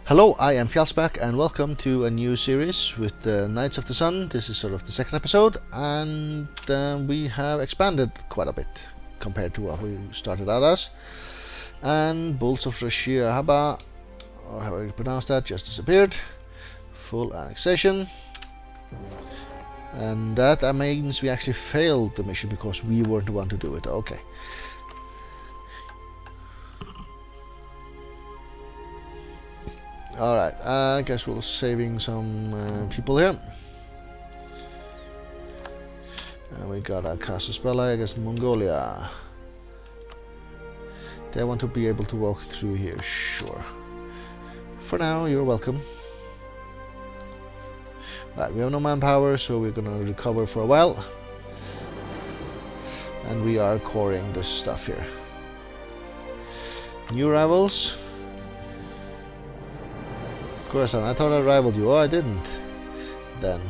Hello, I am Fjalsback and welcome to a new series with the Knights of the Sun. This is sort of the second episode, and we have expanded quite a bit compared to what we started out as. And Bulls of Haba, or however you pronounce that, just disappeared. Full annexation. And that means we actually failed the mission because we weren't the one to do it. Okay. Alright, I guess we're saving some people here. We got a Casus Belli against Mongolia. They want to be able to walk through here, sure. For now, you're welcome. Right, we have no manpower, so we're gonna recover for a while. And we are coring this stuff here. New rivals. Corazon, I thought I rivaled you. Oh, I didn't. Then,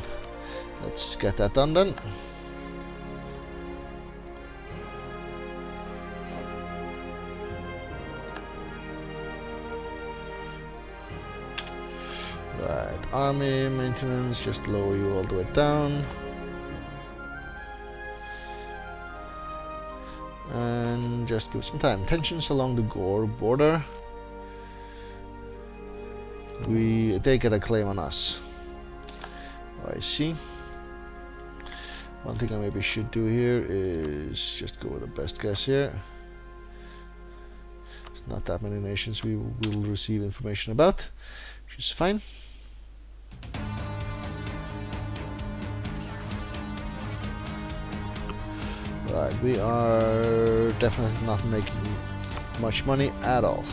let's get that done then. Right, army maintenance, just lower you all the way down. And just give some time. Tensions along the Gore border. They get a claim on us. I see. One thing I maybe should do here is just go with the best guess here. There's not that many nations we will receive information about, which is fine. Right, we are definitely not making much money at all.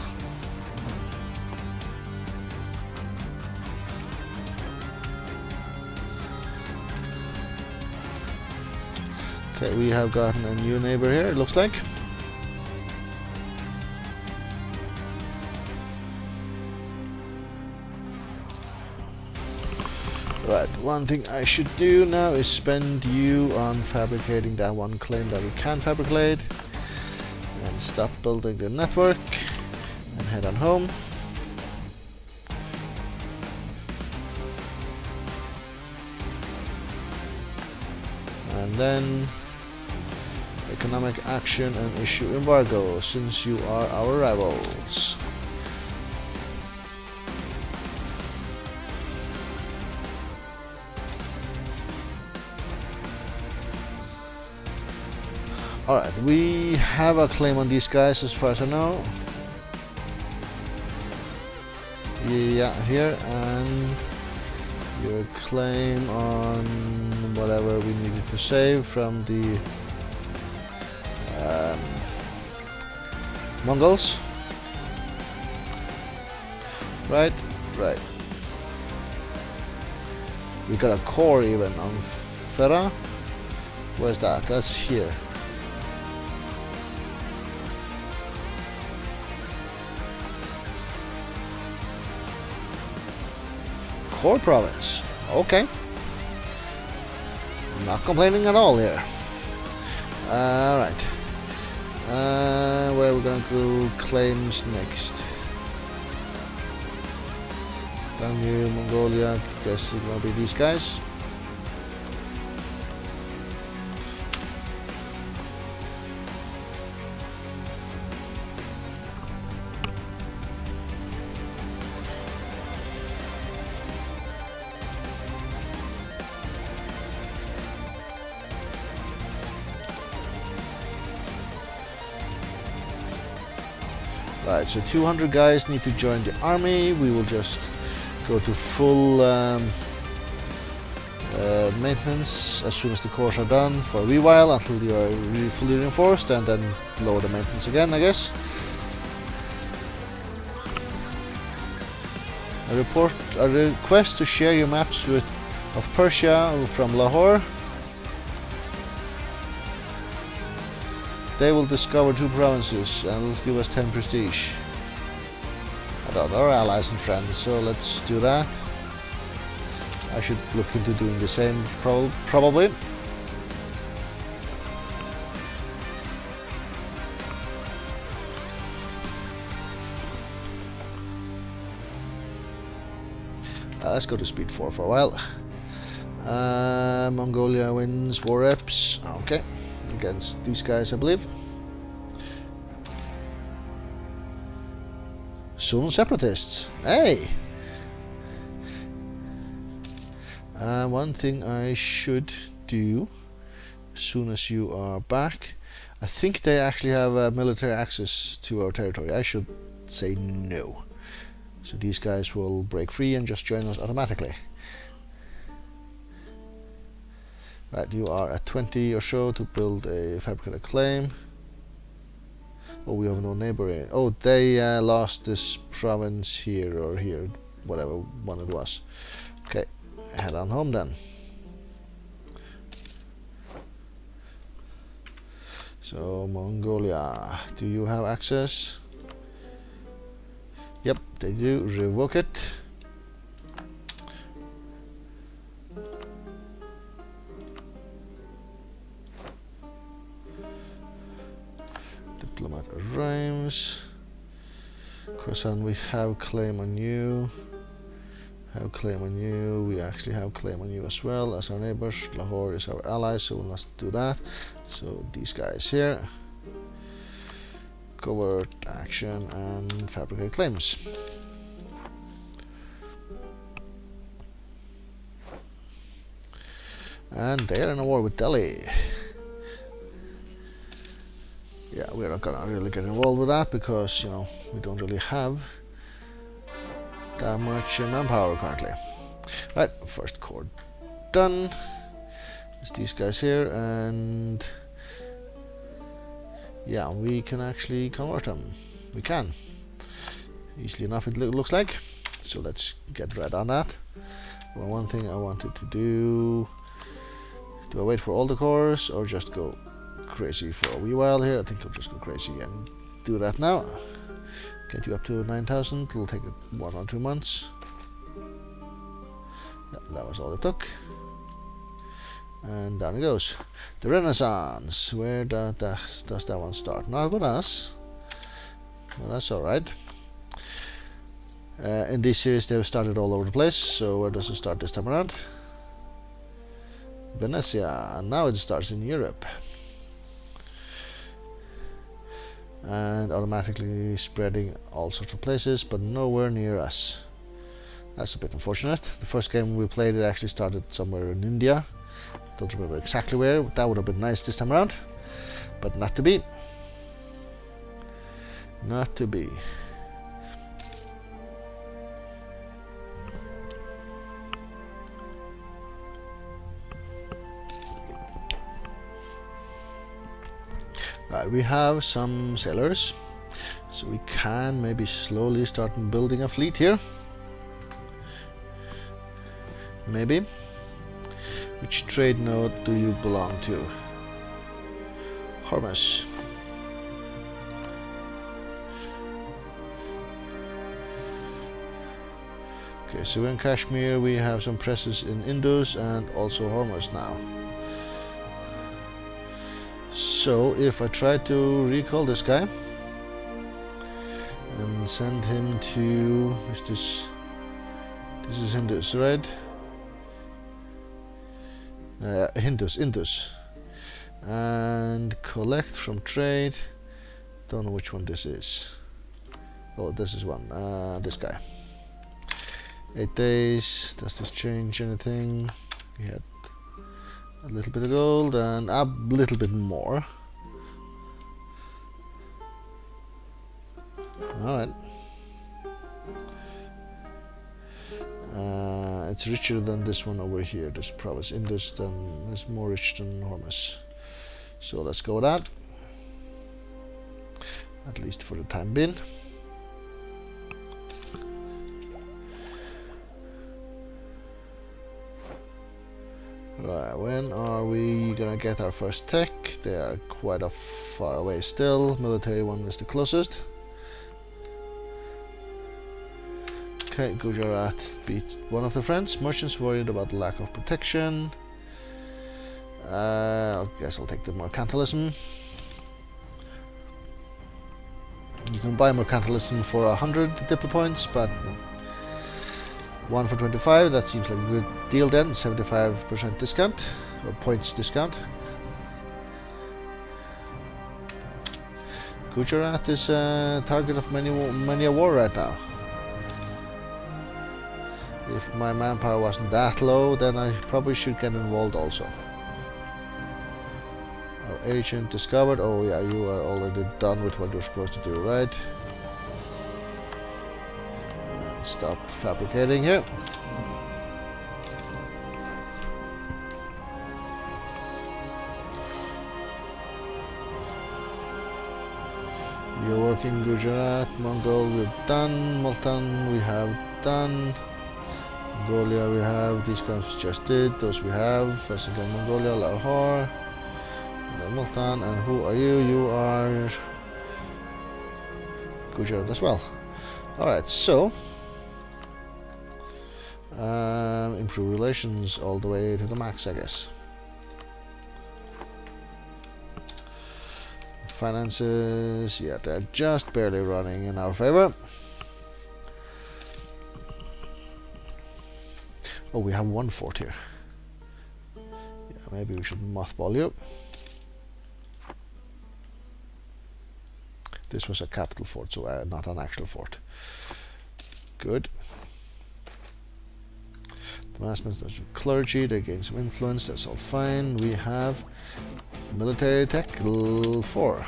Okay, we have gotten a new neighbor here, it looks like. Right, one thing I should do now is spend you on fabricating that one claim that we can fabricate. And stop building the network and head on home. And then economic action and issue embargo, since you are our rivals. Alright, we have a claim on these guys as far as I know. Yeah, here, and your claim on whatever we needed to save from the Mongols. Right. We got a core even on Ferra. Where's that? That's here. Core province. Okay. Not complaining at all here. Alright. Where are we gonna go claims next? Down here, Mongolia. Guess it's gonna be these guys. Right, so 200 guys need to join the army. We will just go to full maintenance as soon as the cores are done for a wee while until you are fully reinforced, and then lower the maintenance again, I guess. A request to share your maps of Persia from Lahore. They will discover 2 provinces and will give us 10 prestige. About our allies and friends, so let's do that. I should look into doing the same, probably. Let's go to speed 4 for a while. Mongolia wins war reps. Okay. Against these guys, I believe. Soon separatists. Hey! One thing I should do as soon as you are back. I think they actually have military access to our territory. I should say no. So these guys will break free and just join us automatically. Right, you are at 20 or so to build a fabricated claim. Oh, we have no neighbor. Oh, they lost this province here or here, whatever one it was. Okay, head on home then. So, Mongolia, do you have access? Yep, they do. Revoke it. Diplomat arrives. Khorasan, we have claim on you. Have claim on you. We actually have claim on you as well as our neighbors. Lahore is our ally, so we'll not do that. So these guys here. Covert action and fabricate claims. And they're in a war with Delhi. Yeah, we're not gonna really get involved with that because, you know, we don't really have that much manpower currently. Right, first core done. It's these guys here, and yeah, we can actually convert them. We can. Easily enough it looks like. So let's get right on that. Well, one thing I wanted to do I wait for all the cores or just go crazy for a wee while here? I think I'll just go crazy and do that now. Get you up to 9,000. It'll take 1 or 2 months. Yeah, that was all it took. And down it goes. The Renaissance. Where does that one start? Not with us. Well, that's alright. In this series they've started all over the place. So where does it start this time around? Venetia. And now it starts in Europe. And automatically spreading all sorts of places, but nowhere near us. That's a bit unfortunate. The first game we played, it actually started somewhere in India. Don't remember exactly where. That would have been nice this time around, but not to be. Not to be. Right, we have some sailors, so we can maybe slowly start building a fleet here. Maybe. Which trade node do you belong to? Hormuz. Okay, so in Kashmir we have some presses in Indus and also Hormuz now. So if I try to recall this guy and send him to, this is Indus, right? Indus, and collect from trade. Don't know which one this is. Oh, this is one. This guy. 8 days. Does this change anything? He had a little bit of gold and a little bit more. Alright. It's richer than this one over here. This province Indus is more rich than Hormuz. So let's go with that. At least for the time being. Right, when are we gonna get our first tech? They are quite a far away still. Military one is the closest. Okay, Gujarat beat one of the friends. Merchants worried about lack of protection. I guess I'll take the mercantilism. You can buy mercantilism for 100 diplo points, but 1 for 25, that seems like a good deal then. 75% discount, or points discount. Gujarat is a target of many a war right now. If my manpower wasn't that low, then I probably should get involved also. Oh, agent discovered. Oh yeah, you are already done with what you're supposed to do, right? And stop fabricating here. You're working Gujarat, Mongol we've done, Multan we have done, Mongolia we have, these guys just did, those we have, Western Mongolia, Lahore, and then Multan, and who are you? You are Gujarat as well. Alright, so improve relations all the way to the max, I guess. Finances, yeah, they're just barely running in our favor. Oh, we have one fort here. Yeah, maybe we should mothball you. This was a capital fort, so not an actual fort. Good. Advancement of clergy, they gain some influence, that's all fine. We have military tech, level 4.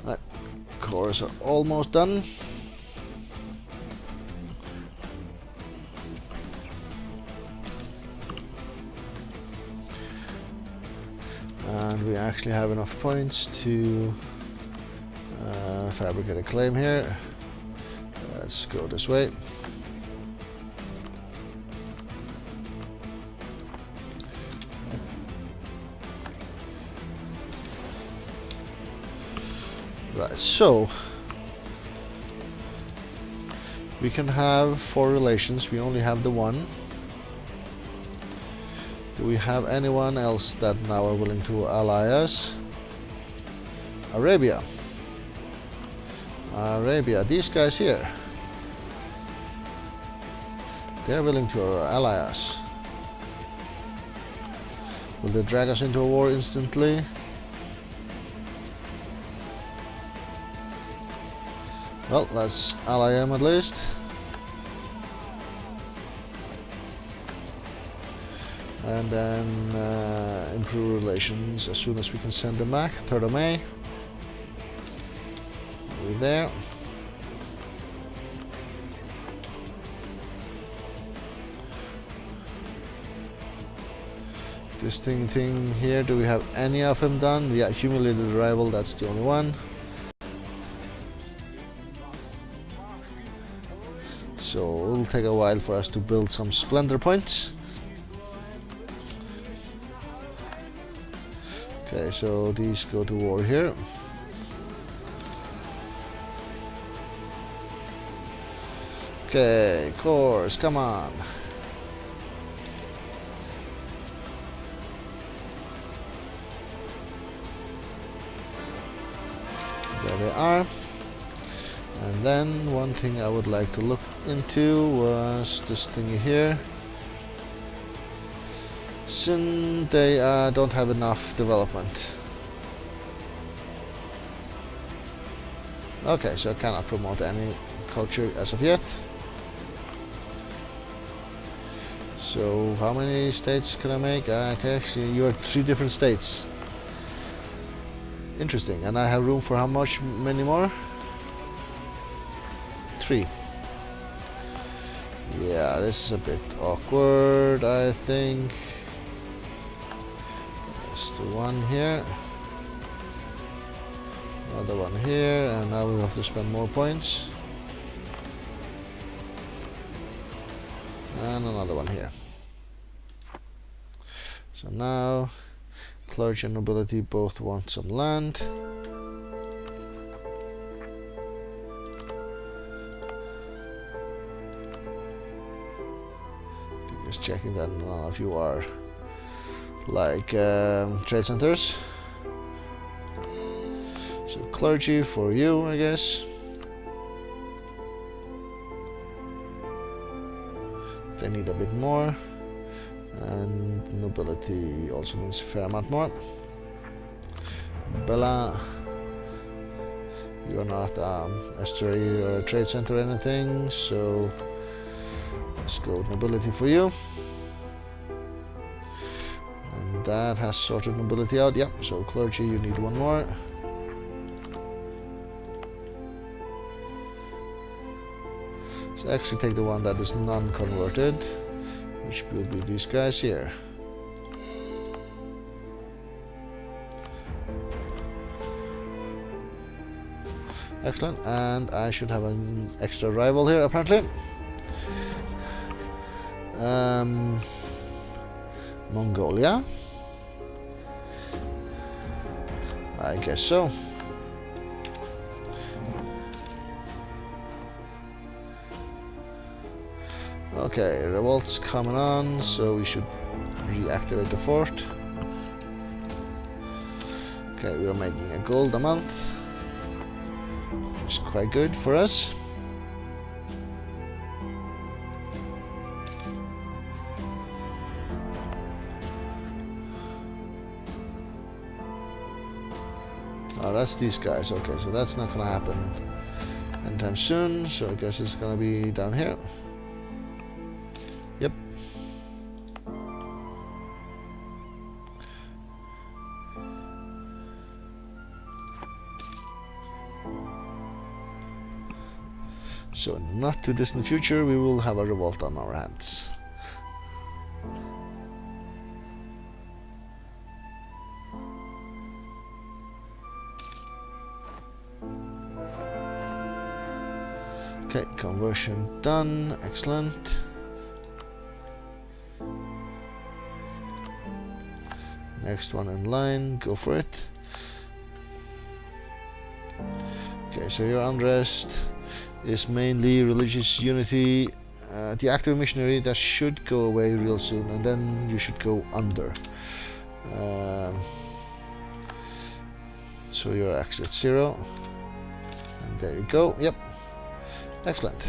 Right, cores are almost done. And we actually have enough points to fabricate a claim here. Let's go this way. Right, so we can have 4 relations, we only have the one. Do we have anyone else that now are willing to ally us? Arabia. Arabia, these guys here. They're willing to ally us. Will they drag us into a war instantly? Well, let's ally them at least. And then improve relations as soon as we can send them back. 3rd of May. We're there. This thing here, do we have any of them done? Yeah, accumulated arrival, that's the only one. So it'll take a while for us to build some splendor points. Okay, so these go to war here. Okay, cores, come on. There they are. And then one thing I would like to look into was this thingy here. Since they don't have enough development. Okay, so I cannot promote any culture as of yet. So how many states can I make? Okay, actually you are 3 different states. Interesting. And I have room for how much? Many more? 3. Yeah, this is a bit awkward, I think. Let's do one here. Another one here, and now we have to spend more points. And another one here. So now clergy and nobility both want some land. Just checking that none of you are like trade centers. So clergy for you, I guess. They need a bit more, and nobility also needs a fair amount more. Bella, you're not estuary or a trade center or anything, so let's go with nobility for you. And that has sorted nobility out, yep, so clergy, you need one more. So actually take the one that is non-converted, which will be these guys here. Excellent, and I should have an extra rival here apparently. Mongolia? I guess so. Okay, revolt's coming on, so we should reactivate the fort. Okay, we are making a gold a month, which is quite good for us. Oh, that's these guys. Okay, so that's not gonna happen anytime soon, so I guess it's gonna be down here. Yep. So in the not too distant future we will have a revolt on our hands. Okay, conversion done, excellent. Next one in line, go for it. Okay, so your unrest is mainly religious unity. The active missionary, that should go away real soon, and then you should go under. So you're actually at 0. And there you go, yep. Excellent.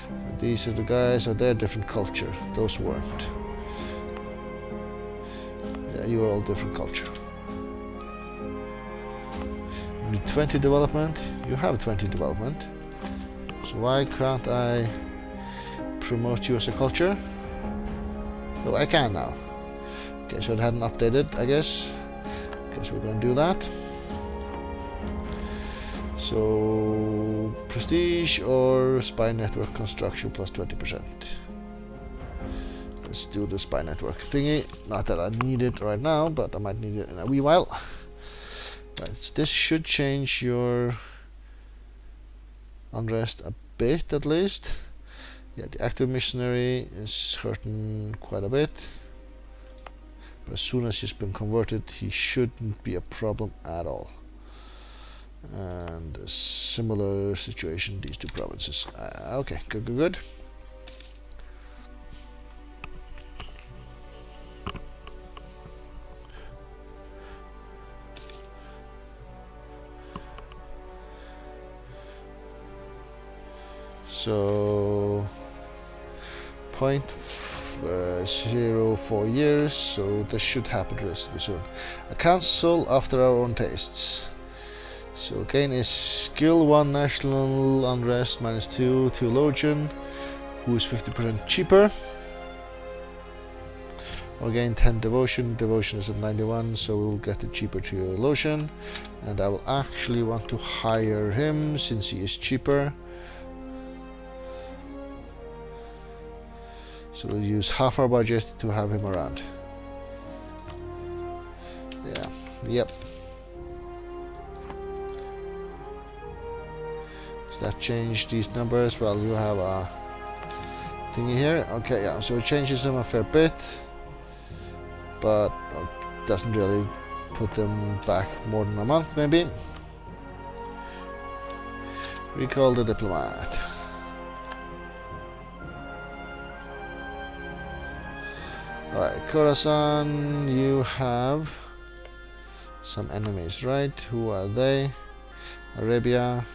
And these are the guys, so they're different culture. Those weren't. Yeah, you are all different culture. You need 20 development. You have 20 development. So why can't I promote you as a culture? Oh, I can now. Okay, so it hadn't updated, I guess. Guess we're going to do that. So prestige or spy network construction plus 20%. Let's do the spy network thingy. Not that I need it right now, but I might need it in a wee while. Right, so this should change your unrest a bit at least. Yeah, the active missionary is hurting quite a bit. But as soon as he's been converted, he shouldn't be a problem at all. And a similar situation, these two provinces. Okay, good. So 0.04 years, so this should happen relatively soon. A council after our own tastes. So gain is skill 1 national unrest -2 theologian, who is 50% cheaper. Or gain 10 devotion. Devotion is at 91, so we'll get a cheaper theologian. And I will actually want to hire him since he is cheaper. So we'll use half our budget to have him around. Yeah, yep. Does that change these numbers? Well, you have a thingy here. Okay, yeah, so it changes them a fair bit, but doesn't really put them back more than a month, maybe. Recall the diplomat. Alright, Khorasan, you have some enemies, right? Who are they? Arabia,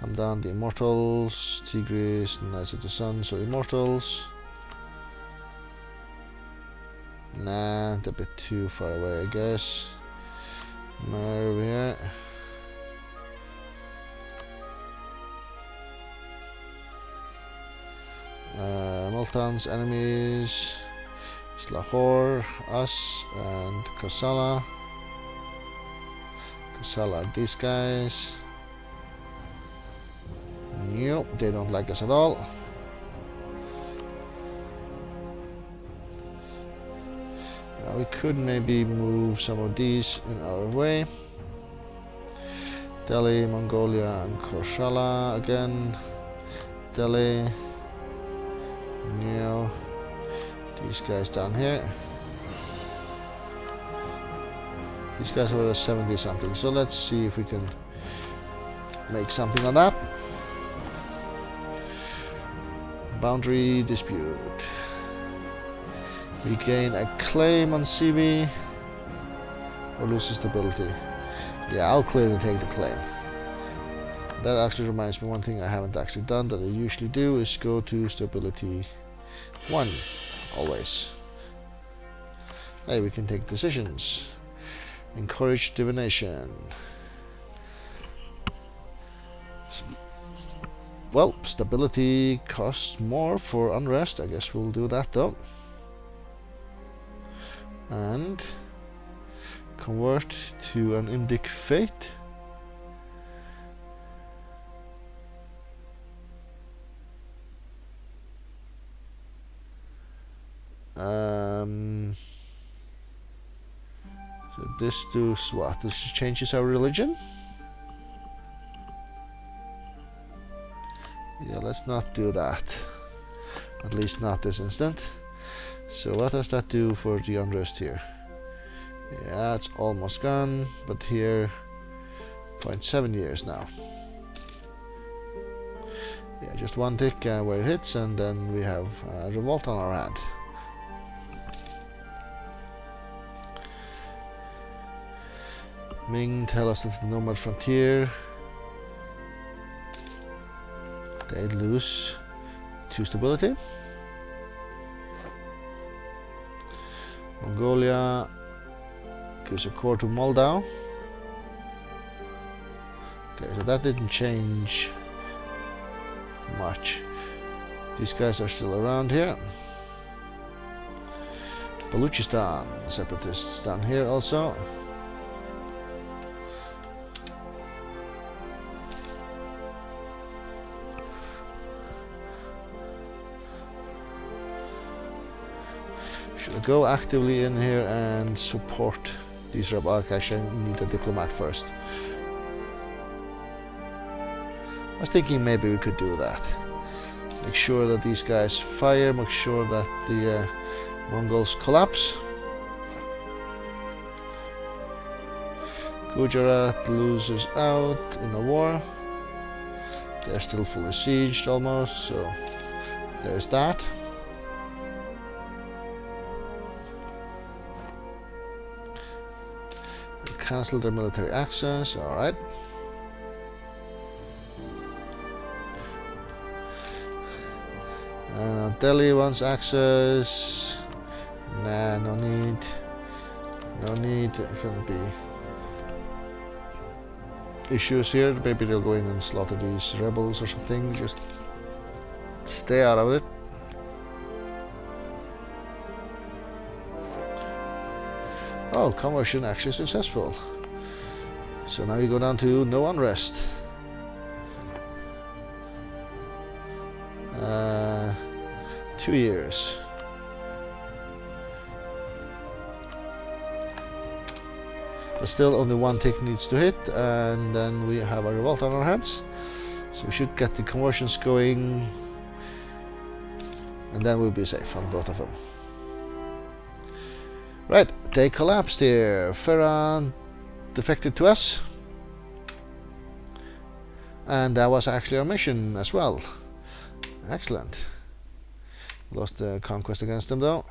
Hamdan, the Immortals, Tigris, Knights of the Sun, so Immortals. Nah, they're a bit too far away, I guess. Over here. Multan's enemies is Lahore, us, and Kosala. Kosala are these guys. Nope, they don't like us at all. We could maybe move some of these in our way. Delhi, Mongolia, and Kosala again. Delhi. No. These guys down here. These guys are at 70 something. So let's see if we can make something on that. Boundary dispute. We gain a claim on CB or lose stability. Yeah, I'll clearly take the claim. That actually reminds me, one thing I haven't actually done that I usually do is go to stability 1, always. Hey, we can take decisions. Encourage divination. Well, stability costs more for unrest. I guess we'll do that though. And convert to an Indic fate. So this does what? This changes our religion? Yeah, let's not do that. At least not this instant. So what does that do for the unrest here? Yeah, it's almost gone, but here 0.7 years now. Yeah, just one tick where it hits, and then we have a revolt on our hand. Ming tell us that the nomad frontier, they lose 2 stability. Mongolia gives a core to Moldau. Okay, so that didn't change much. These guys are still around here. Baluchistan, separatists down here also. Should I go actively in here and support these rebels? Actually, I need a diplomat first. I was thinking maybe we could do that. Make sure that these guys fire, make sure that the Mongols collapse. Gujarat loses out in a war. They're still fully sieged almost, so there's that. Cancel their military access, alright. Delhi wants access. Nah, no need. No need. There can be issues here. Maybe they'll go in and slaughter these rebels or something. Just stay out of it. Oh, conversion actually successful. So now we go down to no unrest. 2 years. But still only 1 tick needs to hit, and then we have a revolt on our hands. So we should get the conversions going, and then we'll be safe on both of them. Right, they collapsed here. Ferran defected to us. And that was actually our mission as well. Excellent. Lost the conquest against them though.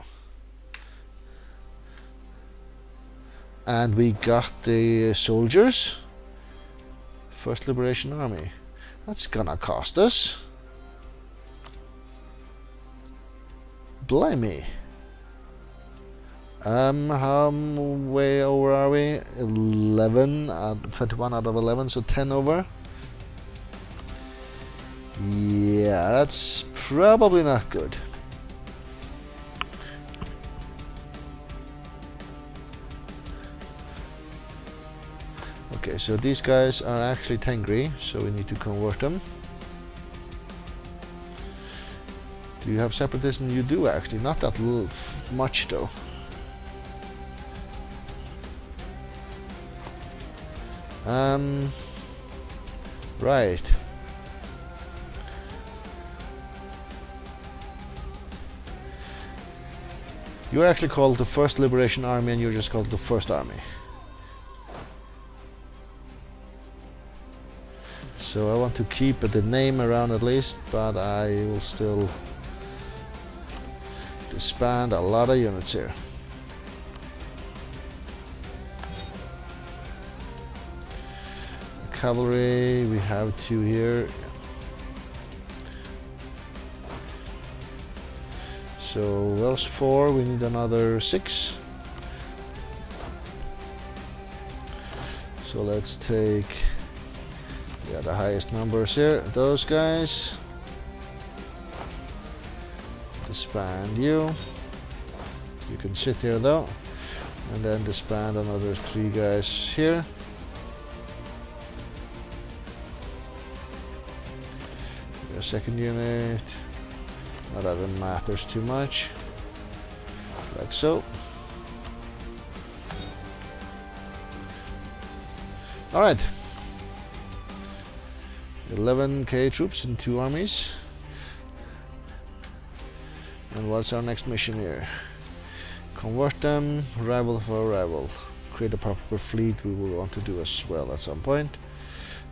And we got the soldiers. First Liberation Army. That's gonna cost us. Blimey. How way over are we? 11, 21 out of 11, so 10 over. Yeah, that's probably not good. Okay, so these guys are actually Tengri, so we need to convert them. Do you have separatism? You do actually, not that much though. Right. You're actually called the First Liberation Army and you're just called the First Army. So I want to keep the name around at least, but I will still disband a lot of units here. Cavalry, we have 2 here. So those 4, we need another 6. So let's take the highest numbers here. Those guys. Disband you. You can sit here though. And then disband another 3 guys here. Your second unit. Not that it matters too much. Like so. Alright. 11k troops in 2 armies. And what's our next mission here? Convert them, rival for rival. Create a proper fleet we will want to do as well at some point.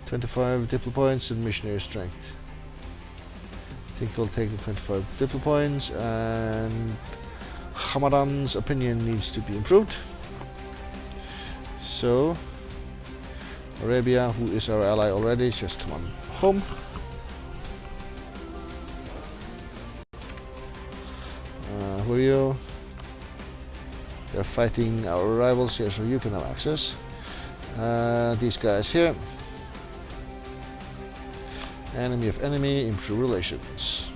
25 diplo points and missionary strength. I think we'll take the 25 diplo points, and Hamadan's opinion needs to be improved. So Arabia, who is our ally already, just come on home. Who are you? They're fighting our rivals here, so you can have access. These guys here. Enemy of enemy, improve relations.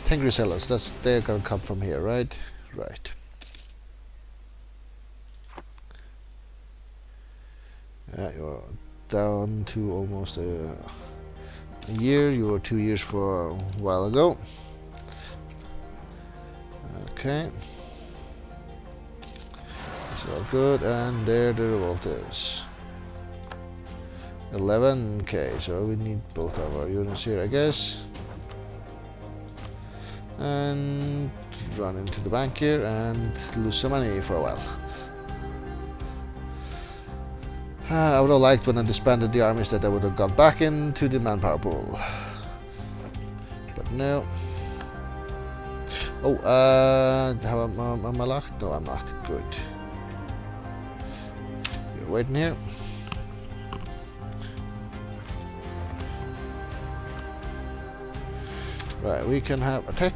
Tengri sellers, they're gonna come from here, right? Right. You're down to almost a year. You were 2 years for a while ago. Okay. So good, and there the revolt is. 11k, so we need both of our units here, I guess. And run into the bank here and lose some money for a while. I would have liked when I disbanded the armies that I would have gone back into the manpower pool. But no. Oh, am I locked? No, I'm not. Good. You're waiting here. Right, we can have attack,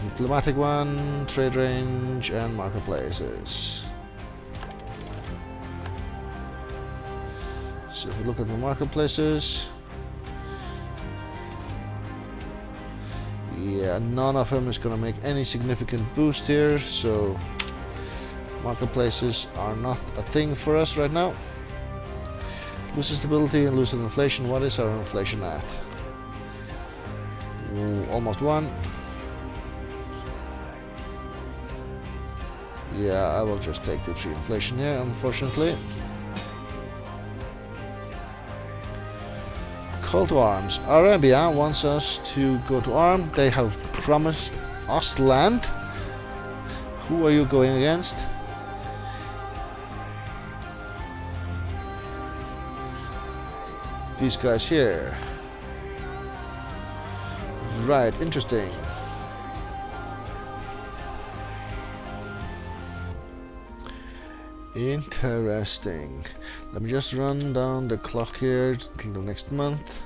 diplomatic one, trade range, and marketplaces. So if we look at the marketplaces, yeah, none of them is going to make any significant boost here, so marketplaces are not a thing for us right now. Loses stability and loses inflation. What is our inflation at? Ooh, almost 1. Yeah, I will just take the 3 inflation here, unfortunately. Call to arms. Arabia wants us to go to arm. They have promised us land. Who are you going against? These guys here. Right, interesting. Interesting. Let me just run down the clock here till the next month.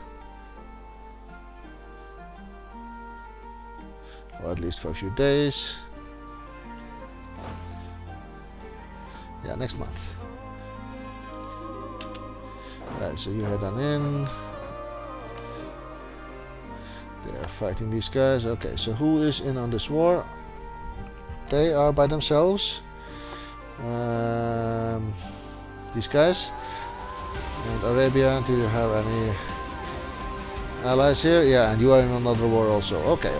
Or at least for a few days. Yeah, next month. Right, so you head on in. They are fighting these guys. Okay, so who is in on this war? They are by themselves. These guys. And Arabia, do you have any allies here? Yeah, and you are in another war also. Okay,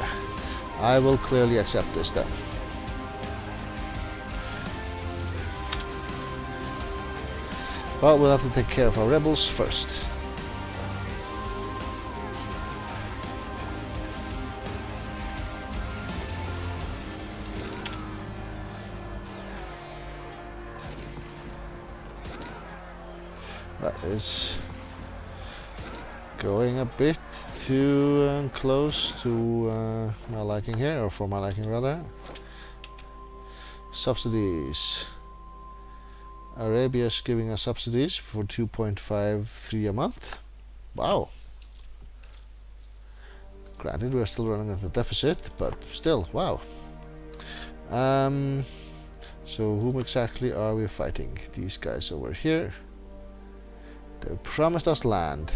I will clearly accept this then. But we'll have to take care of our rebels first. That is going a bit too close to my liking here, or for my liking rather. Subsidies. Arabia's giving us subsidies for 2.53 a month. Wow. Granted, we're still running at a deficit, but still, wow. So whom exactly are we fighting? These guys over here. They promised us land.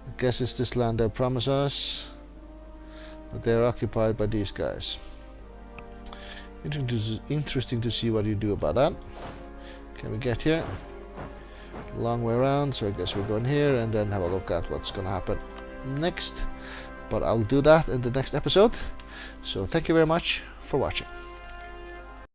I guess it's this land they promised us, but they are occupied by these guys. Interesting to see what you do about that. Can we get here? Long way around, so I guess we're going here and then have a look at what's gonna happen next. But I'll do that in the next episode. So thank you very much for watching.